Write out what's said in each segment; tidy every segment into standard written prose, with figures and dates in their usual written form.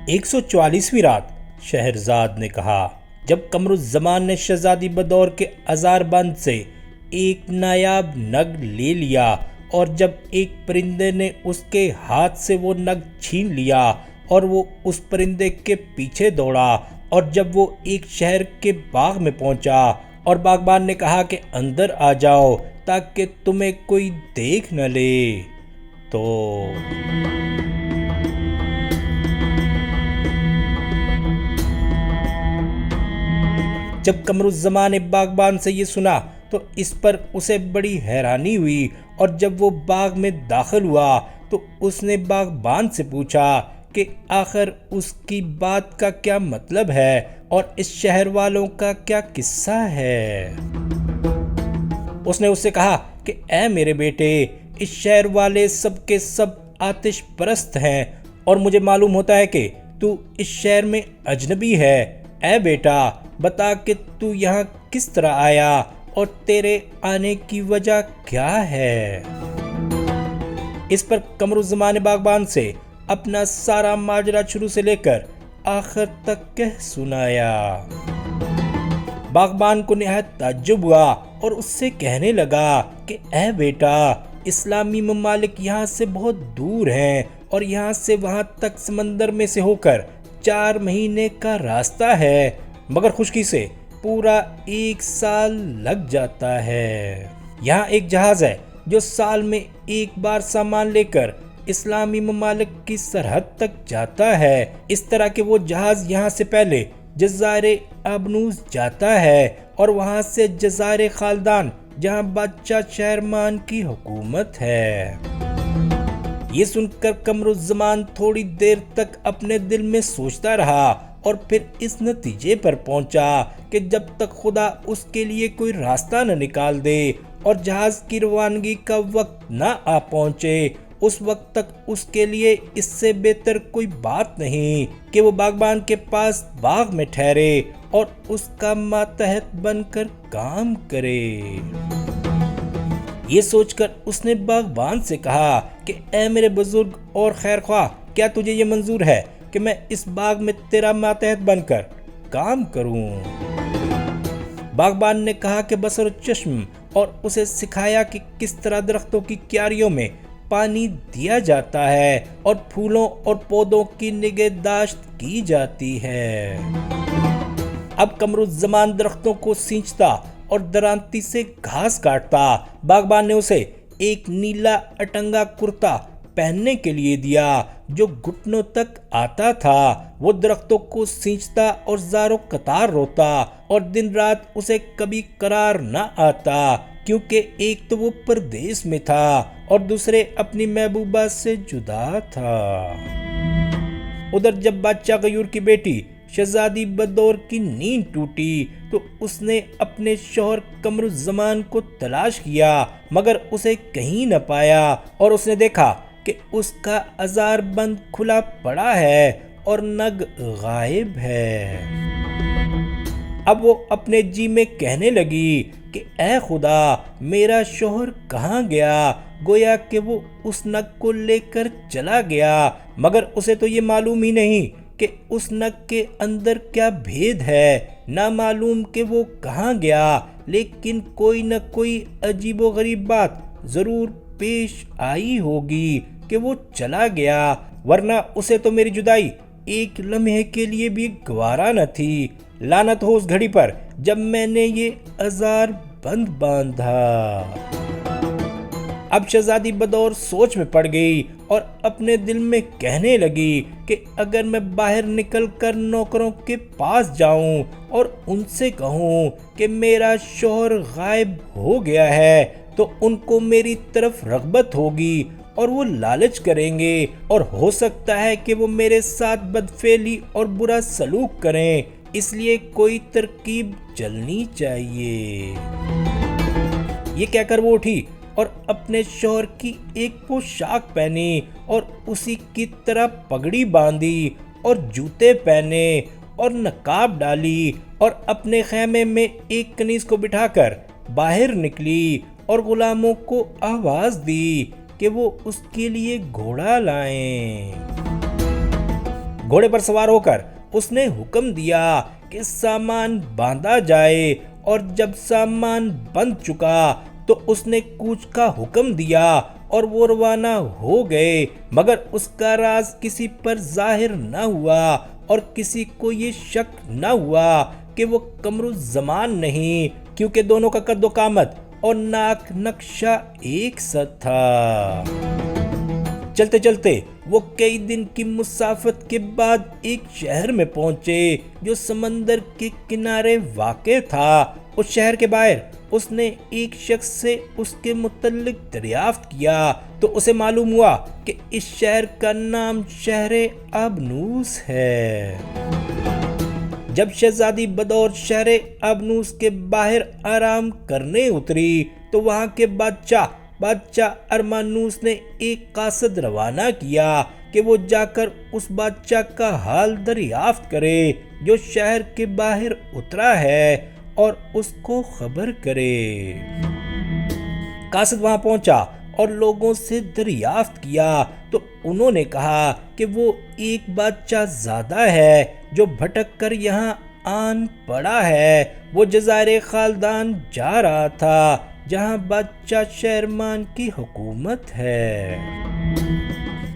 144ویں رات شہرزاد نے کہا، جب قمر الزمان نے شہزادی بدور کے ازار بند سے ایک نایاب نگ لے لیا اور جب ایک پرندے نے اس کے ہاتھ سے وہ نگ چھین لیا اور وہ اس پرندے کے پیچھے دوڑا، اور جب وہ ایک شہر کے باغ میں پہنچا اور باغبان نے کہا کہ اندر آ جاؤ تاکہ تمہیں کوئی دیکھ نہ لے، تو جب قمر الزمان نے باغبان سے یہ سنا تو اس پر اسے بڑی حیرانی ہوئی، اور جب وہ باغ میں داخل ہوا تو اس نے باغبان سے پوچھا کہ آخر اس کی بات کا کیا مطلب ہے اور اس شہر والوں کا کیا قصہ ہے۔ اس نے اس سے کہا کہ اے میرے بیٹے، اس شہر والے سب کے سب آتش پرست ہیں اور مجھے معلوم ہوتا ہے کہ تو اس شہر میں اجنبی ہے۔ اے بیٹا، بتا کہ تو یہاں کس طرح آیا اور تیرے آنے کی وجہ کیا ہے۔ اس پر قمر الزمان نے باغبان سے اپنا سارا ماجرا شروع سے لے کر آخر تک کہہ سنایا۔ باغبان کو نہایت تعجب ہوا اور اس سے کہنے لگا کہ اے بیٹا، اسلامی ممالک یہاں سے بہت دور ہیں اور یہاں سے وہاں تک سمندر میں سے ہو کر 4 مہینے کا راستہ ہے، مگر خشکی سے پورا 1 سال لگ جاتا ہے۔ یہاں ایک جہاز ہے جو سال میں ایک بار سامان لے کر اسلامی ممالک کی سرحد تک جاتا ہے، اس طرح کہ وہ جہاز یہاں سے پہلے جزائر آبنوس جاتا ہے اور وہاں سے جزائر خالدان جہاں بادشاہ شہرمان کی حکومت ہے۔ یہ سن کر قمر الزمان تھوڑی دیر تک اپنے دل میں سوچتا رہا اور پھر اس نتیجے پر پہنچا کہ جب تک خدا اس کے لیے کوئی راستہ نہ نکال دے اور جہاز کی روانگی کا وقت نہ آ پہنچے، اس وقت تک اس کے لیے اس سے بہتر کوئی بات نہیں کہ وہ باغبان کے پاس باغ میں ٹھہرے اور اس کا ماتحت بن کر کام کرے۔ یہ سوچ کر اس نے باغبان سے کہا کہ اے میرے بزرگ اور خیر خواہ، کیا تجھے یہ منظور ہے کہ میں اس باغ میں تیرا ماتحت بن کر کام کروں؟ باغبان نے کہا کہ بصر و چشم، اور اسے سکھایا کہ کس طرح درختوں کی کیاریوں میں پانی دیا جاتا ہے اور پھولوں اور پودوں کی نگہداشت کی جاتی ہے۔ اب قمر الزمان درختوں کو سینچتا اور درانتی سے گھاس کاٹتا۔ باغبان نے اسے ایک نیلا اٹنگا کرتا پہننے کے لیے دیا جو گھٹنوں تک آتا تھا۔ وہ درختوں کو سینچتا اور زاروں قطار روتا اور دن رات اسے کبھی قرار نہ آتا، کیونکہ ایک تو وہ پردیس میں تھا اور دوسرے اپنی محبوبہ سے جدا تھا۔ ادھر جب بادشاہ غیور کی بیٹی شہزادی بدور کی نیند ٹوٹی تو اس نے اپنے شوہر قمر الزمان کو تلاش کیا مگر اسے کہیں نہ پایا، اور اس نے دیکھا کہ اس کا ازار بند کھلا پڑا ہے اور نگ غائب ہے۔ اب وہ اپنے جی میں کہنے لگی کہ اے خدا، میرا شوہر کہاں گیا؟ گویا کہ وہ اس نگ کو لے کر چلا گیا، مگر اسے تو یہ معلوم ہی نہیں کہ اس نگ کے اندر کیا بھید ہے، نہ معلوم کہ وہ کہاں گیا، لیکن کوئی نہ کوئی عجیب و غریب بات ضرور پیش آئی ہوگی کہ وہ چلا گیا، ورنہ اسے تو میری جدائی ایک لمحے کے لیے بھی گوارا نہ تھی۔ لعنت ہو اس گھڑی پر جب میں نے یہ ازار بند باندھا۔ اب شہزادی بدور سوچ میں پڑ گئی اور اپنے دل میں کہنے لگی کہ اگر میں باہر نکل کر نوکروں کے پاس جاؤں اور ان سے کہوں کہ میرا شوہر غائب ہو گیا ہے تو ان کو میری طرف رغبت ہوگی اور وہ لالچ کریں گے، اور ہو سکتا ہے کہ وہ میرے ساتھ بدفعلی اور برا سلوک کریں، اس لیے کوئی ترکیب چلنی چاہیے۔ یہ کہہ کر وہ اٹھی اور اپنے شوہر کی ایک پوشاک پہنی اور اسی کی طرح پگڑی باندھی اور جوتے پہنے اور نقاب ڈالی اور اپنے خیمے میں ایک کنیز کو بٹھا کر باہر نکلی اور غلاموں کو آواز دی کہ وہ اس کے لیے گھوڑا لائیں۔ گھوڑے پر سوار ہو کر اس نے حکم دیا کہ سامان باندھا جائے، اور جب سامان بند چکا تو اس نے کوچ کا حکم دیا اور وہ روانہ ہو گئے، مگر اس کا راز کسی پر ظاہر نہ ہوا اور کسی کو یہ شک نہ ہوا کہ وہ قمر الزمان نہیں، کیونکہ دونوں کا قد و قامت اور ناک نقشہ ایک سا تھا۔ چلتے چلتے وہ کئی دن کی مسافت کے بعد ایک شہر میں پہنچے جو سمندر کے کنارے واقع تھا۔ اس شہر کے باہر اس نے ایک شخص سے اس کے متعلق دریافت کیا تو اسے معلوم ہوا کہ اس شہر کا نام شہر ابنوس ہے۔ جب شہزادی بدور شہر ابنوس کے باہر آرام کرنے اتری تو وہاں کے بادشاہ ارمانوس نے ایک قاصد روانہ کیا کہ وہ جا کر اس بادشاہ کا حال دریافت کرے جو شہر کے باہر اترا ہے اور اس کو خبر کرے۔ قاصد وہاں پہنچا اور لوگوں سے دریافت کیا تو انہوں نے کہا کہ وہ ایک بادشاہ زادہ ہے جو بھٹک کر یہاں آن پڑا ہے۔ وہ جزائر خالدان جا رہا تھا جہاں بادشاہ شہرمان کی حکومت ہے۔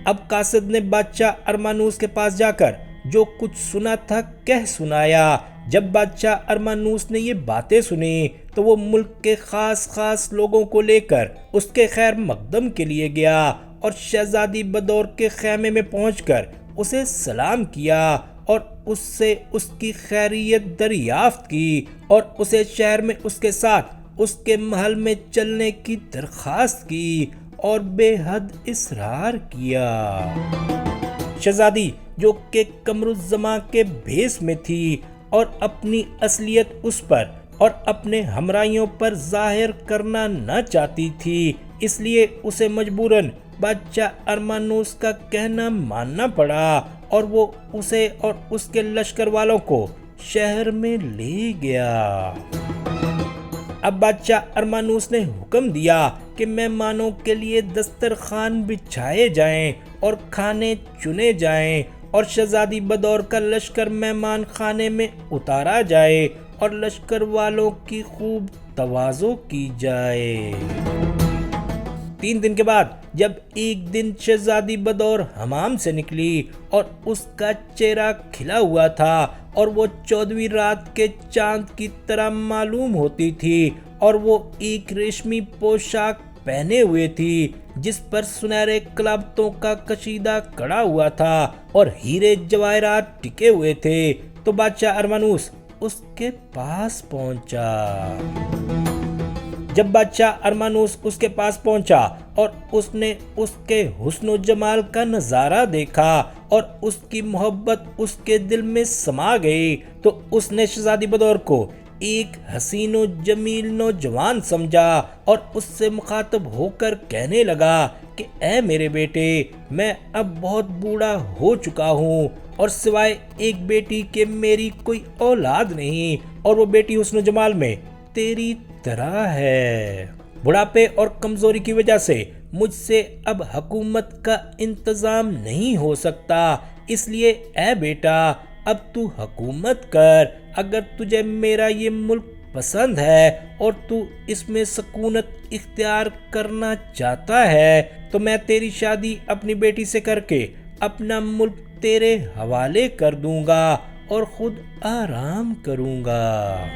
اب قاصد نے بادشاہ ارمانوس کے پاس جا کر جو کچھ سنا تھا کہہ سنایا۔ جب بادشاہ ارمانوس نے یہ باتیں سنی تو وہ ملک کے خاص لوگوں کو لے کر اس کے خیر مقدم کے لیے گیا اور شہزادی بدور کے خیمے میں پہنچ کر اسے سلام کیا اور اس سے اس کی خیریت دریافت کی اور اسے شہر میں اس کے ساتھ اس کے محل میں چلنے کی درخواست کی اور بے حد اصرار کیا۔ شہزادی جو کہ قمر الزمان کے بھیس میں تھی اور اپنی اصلیت اس پر اور اپنے ہمراہیوں پر ظاہر کرنا نہ چاہتی تھی، اس لیے اسے مجبوراً بادشاہ ارمانوس کا کہنا ماننا پڑا اور وہ اسے اور اس کے لشکر والوں کو شہر میں لے گیا۔ اب بادشاہ ارمانوس نے حکم دیا کہ مہمانوں کے لیے دسترخوان بچھائے جائیں اور کھانے چنے جائیں اور شہزادی بدور کا لشکر مہمان خانے میں اتارا جائے اور لشکر والوں کی خوب تواضع کی جائے۔ 3 دن کے بعد جب ایک دن شہزادی بدور حمام سے نکلی اور اس کا چہرہ کھلا ہوا تھا اور وہ 14ویں رات کے چاند کی طرح معلوم ہوتی تھی اور وہ ایک ریشمی پوشاک پہنے ہوئے تھی جس پر سنہرے کلابتوں کا کشیدہ کڑا ہوا تھا اور ہیرے جواہرات ٹکے ہوئے تھے تو بادشاہ ارمانوس اس کے پاس پہنچا۔ جب بادشاہ ارمانوس اس کے پاس پہنچا اور اس نے اس کے حسن و جمال کا نظارہ دیکھا اور اس کی محبت اس کے دل میں سما گئی تو اس نے شہزادی بدور کو ایک حسین و جمیل نوجوان سمجھا اور اس سے مخاطب ہو کر کہنے لگا کہ اے میرے بیٹے، میں اب بہت بوڑھا ہو چکا ہوں اور سوائے ایک بیٹی کے میری کوئی اولاد نہیں، اور وہ بیٹی حسن و جمال میں تیری طرح ہے۔ بڑھاپے اور کمزوری کی وجہ سے مجھ سے اب حکومت کا انتظام نہیں ہو سکتا، اس لیے اے بیٹا اب تو حکومت کر۔ اگر تجھے میرا یہ ملک پسند ہے اور تو اس میں سکونت اختیار کرنا چاہتا ہے تو میں تیری شادی اپنی بیٹی سے کر کے اپنا ملک تیرے حوالے کر دوں گا اور خود آرام کروں گا۔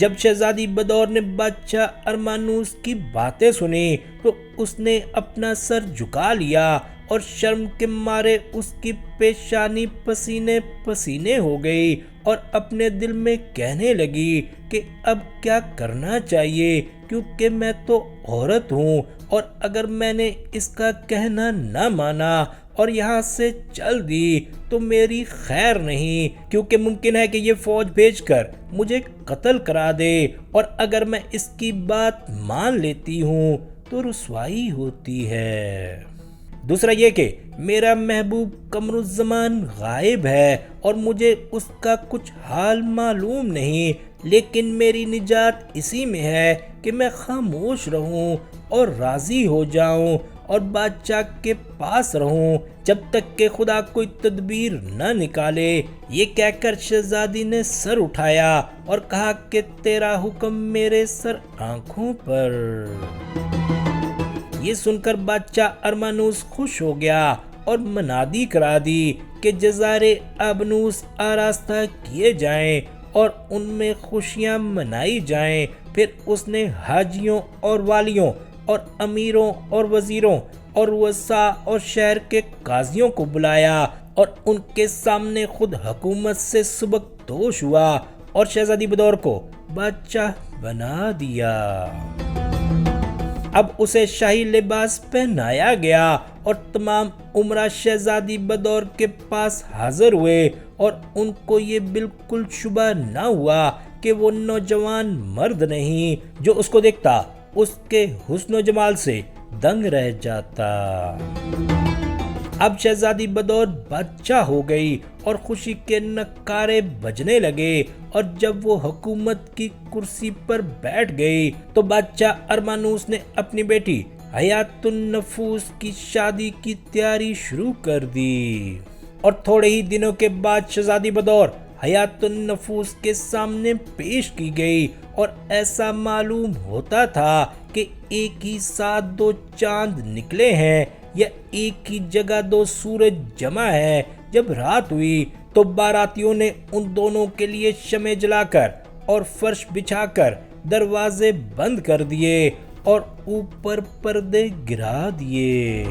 جب شہزادی بدور نے بادشاہ ارمانوس کی باتیں سنی تو اس نے اپنا سر جھکا لیا اور شرم کے مارے اس کی پیشانی پسینے پسینے ہو گئی اور اپنے دل میں کہنے لگی کہ اب کیا کرنا چاہیے، کیونکہ میں تو عورت ہوں اور اگر میں نے اس کا کہنا نہ مانا اور یہاں سے چل دی تو میری خیر نہیں، کیونکہ ممکن ہے کہ یہ فوج بھیج کر مجھے قتل کرا دے اور اگر میں اس کی بات مان لیتی ہوں تو رسوائی ہوتی ہے۔ دوسرا یہ کہ میرا محبوب قمر الزمان غائب ہے اور مجھے اس کا کچھ حال معلوم نہیں، لیکن میری نجات اسی میں ہے کہ میں خاموش رہوں اور راضی ہو جاؤں اور بادشاہ کے پاس رہوں جب تک کہ خدا کوئی تدبیر نہ نکالے۔ یہ کہہ کر شہزادی نے سر اٹھایا اور کہا کہ تیرا حکم میرے سر آنکھوں پر۔ یہ سن کر بادشاہ ارمانوس خوش ہو گیا اور منادی کرا دی کہ جزائر ابنوس آراستہ کیے جائیں اور ان میں خوشیاں منائی جائیں۔ پھر اس نے حاجیوں اور والیوں اور امیروں اور وزیروں اور وزراء اور شہر کے قاضیوں کو بلایا اور ان کے سامنے خود حکومت سے سبکدوش ہوا اور شہزادی بدور کو بادشاہ بنا دیا۔ اب اسے شاہی لباس پہنایا گیا اور تمام امراء شہزادی بدور کے پاس حاضر ہوئے اور ان کو یہ بالکل شبہ نہ ہوا کہ وہ نوجوان مرد نہیں جو اس کو دیکھتا اس کے حسن و جمال سے دنگ رہ جاتا۔ اب شہزادی بدور بادشاہ ہو گئی اور خوشی کے نعرے بجنے لگے، اور جب وہ حکومت کی کرسی پر بیٹھ گئی تو بادشاہ ارمانوس نے اپنی بیٹی حیات النفوس کی شادی کی تیاری شروع کر دی، اور تھوڑے ہی دنوں کے بعد شہزادی بدور حیات النفوس کے سامنے پیش کی گئی، اور ایسا معلوم ہوتا تھا کہ ایک ہی ساتھ دو چاند نکلے ہیں یا ایک ہی جگہ دو سورج جمع ہے۔ جب رات ہوئی تو باراتیوں نے ان دونوں کے لیے شمع جلا کر اور فرش بچھا کر دروازے بند کر دیے اور اوپر پردے گرا دیے۔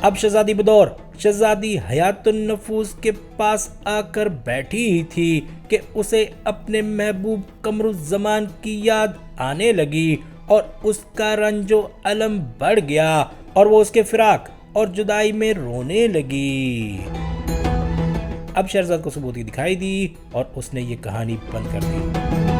اب شہزادی بدور شہزادی حیات النفوس کے پاس آ کر بیٹھی ہی تھی کہ اسے اپنے محبوب قمر الزمان کی یاد آنے لگی، اور اس کا رنج و الم بڑھ گیا اور وہ اس کے فراق اور جدائی میں رونے لگی۔ اب شہرزاد کو ثبوت دکھائی دی اور اس نے یہ کہانی بند کر دی۔